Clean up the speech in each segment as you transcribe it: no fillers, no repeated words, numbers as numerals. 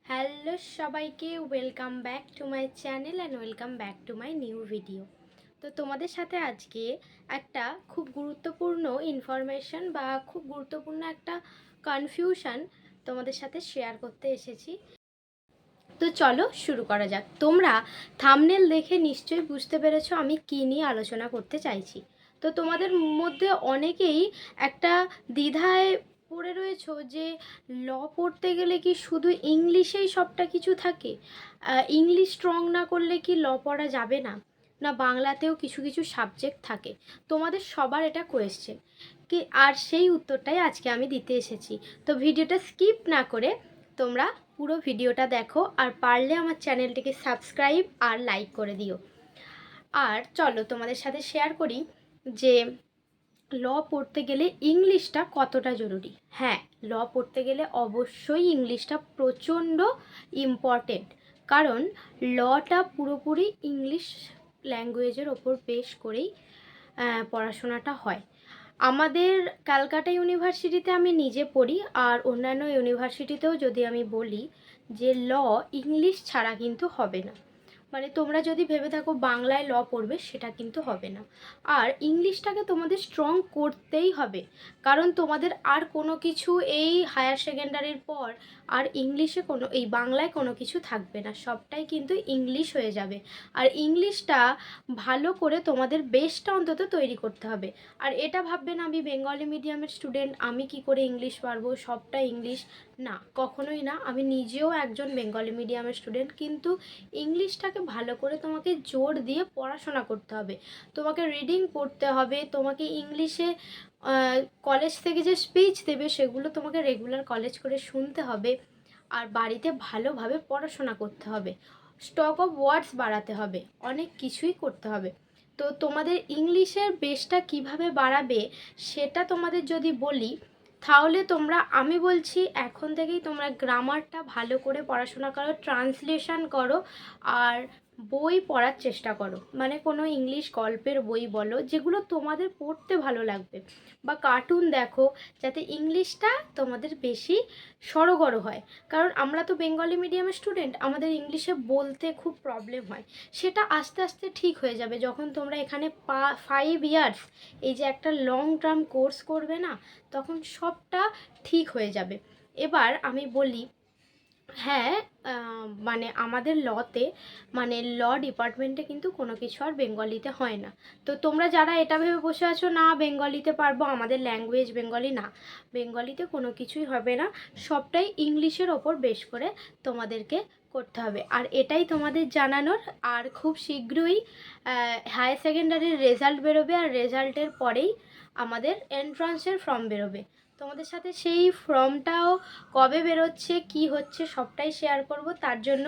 Hello সবাইকে, welcome back to my channel and welcome back to my new video. তো তোমাদের সাথে আজকে একটা খুব গুরুত্বপূর্ণ ইনফরমেশন বা খুব গুরুত্বপূর্ণ একটা কনফিউশন তোমাদের সাথে শেয়ার করতে এসেছি। তো চলো শুরু করা যাক। তোমরা থাম্বনেল দেখে নিশ্চয়ই বুঝতে পেরেছো আমি কী নিয়ে আলোচনা করতে চাইছি। তো তোমাদের মধ্যে অনেকেই একটা দ্বিধায় পড়ে রয়েছো যে ল পড়তে গেলে কি শুধু ইংলিশেই সবটা কিছু থাকে, ইংলিশ স্ট্রং না করলে কি ল পড়া যাবে না, না বাংলাতেও কিছু কিছু সাবজেক্ট থাকে। তোমাদের সবার এটা কোয়েশ্চেন কি, আর সেই উত্তরটাই আজকে আমি দিতে এসেছি। তো ভিডিওটা স্কিপ না করে তোমরা পুরো ভিডিওটা দেখো, আর পারলে আমার চ্যানেলটিকে সাবস্ক্রাইব আর লাইক করে দিও। আর চলো তোমাদের সাথে শেয়ার করি যে ল পড়তে গেলে ইংলিশটা কতটা জরুরি। হ্যাঁ, ল পড়তে গেলে অবশ্যই ইংলিশটা প্রচণ্ড ইম্পর্টেন্ট, কারণ লটা পুরোপুরি ইংলিশ ল্যাঙ্গুয়েজের ওপর বেস করেই পড়াশোনাটা হয়। আমাদের ক্যালকাটা ইউনিভার্সিটিতে আমি নিজে পড়ি, আর অন্যান্য ইউনিভার্সিটিতেও যদি আমি বলি যে ল ইংলিশ ছাড়া কিন্তু হবে না। মানে তোমরা যদি ভেবে থাকো বাংলায় ল পড়বে, সেটা কিন্তু হবে না। আর ইংলিশটাকে তোমাদের স্ট্রং করতেই হবে, কারণ তোমাদের আর কোনো কিছু এই হায়ার সেকেন্ডারির পর আর ইংলিশে এই বাংলায় কোনো কিছু থাকবে না, সবটাই কিন্তু ইংলিশ হয়ে যাবে। আর ইংলিশটা ভালো করে তোমাদের বেসটা অন্তত তৈরি করতে হবে। আর এটা ভাববে না আমি বেঙ্গলি মিডিয়ামের স্টুডেন্ট, আমি কি করে ইংলিশ পারবো, সবটা ইংলিশ। না, কখনোই না। আমি নিজেও একজন বেঙ্গলি মিডিয়ামের স্টুডেন্ট, কিন্তু ইংলিশটাকে ভালো করে তোমাকে জোর দিয়ে পড়াশোনা করতে হবে। তোমাকে রিডিং পড়তে হবে, তোমাকে ইংলিশে কলেজ থেকে যে স্পিচ দেবে সেগুলো তোমাকে রেগুলার কলেজ করে শুনতে হবে, আর বাড়িতে ভালোভাবে পড়াশোনা করতে হবে, স্টক অফ ওয়ার্ডস বাড়াতে হবে, অনেক কিছুই করতে হবে। তো তোমাদের ইংলিশের বেসটা কিভাবে বাড়াবে সেটা তোমাদের যদি বলি, তাহলে তোমরা, আমি বলছি এখন থেকেই তোমরা গ্রামারটা ভালো করে পড়াশোনা করো, ট্রান্সলেশন করো, আর বই পড়ার চেষ্টা করো। মানে কোনো ইংলিশ গল্পের বই বলো যেগুলো তোমাদের পড়তে ভালো লাগবে, বা কার্টুন দেখো, যাতে ইংলিশটা তোমাদের বেশি সড়গড় হয়। কারণ আমরা তো বেঙ্গলি মিডিয়ামের স্টুডেন্ট, আমাদের ইংলিশে বলতে খুব প্রবলেম হয়। সেটা আস্তে আস্তে ঠিক হয়ে যাবে যখন তোমরা এখানে 5 ইয়ার্স এই যে একটা লং টার্ম কোর্স করবে না, তখন সবটা ঠিক হয়ে যাবে। এবার আমি বলি, হ্যাঁ, মানে আমাদের লতে, মানে ল ডিপার্টমেন্টে কিন্তু কোনো কিছু আর বেঙ্গলিতে হয় না। তো তোমরা যারা এটা ভেবে বসে আছো না বেঙ্গলিতে পারবো, আমাদের ল্যাঙ্গুয়েজ বেঙ্গলি, না, বেঙ্গলিতে কোনো কিছুই হবে না, সবটাই ইংলিশের ওপর বেস করে তোমাদেরকে করতে হবে। আর এটাই তোমাদের জানানোর। আর খুব শীঘ্রই হায়ার সেকেন্ডারির রেজাল্ট বেরোবে, আর রেজাল্টের পরেই আমাদের এন্ট্রান্সের ফর্ম বেরোবে। তোমাদের সাথে সেই ফর্মটাও কবে বেরোচ্ছে, কি হচ্ছে, সবটাই শেয়ার করব। তার জন্য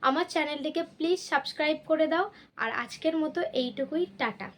আমার চ্যানেলটিকে প্লিজ সাবস্ক্রাইব করে দাও। আর আজকের মতো এইটুকুই, টাটা।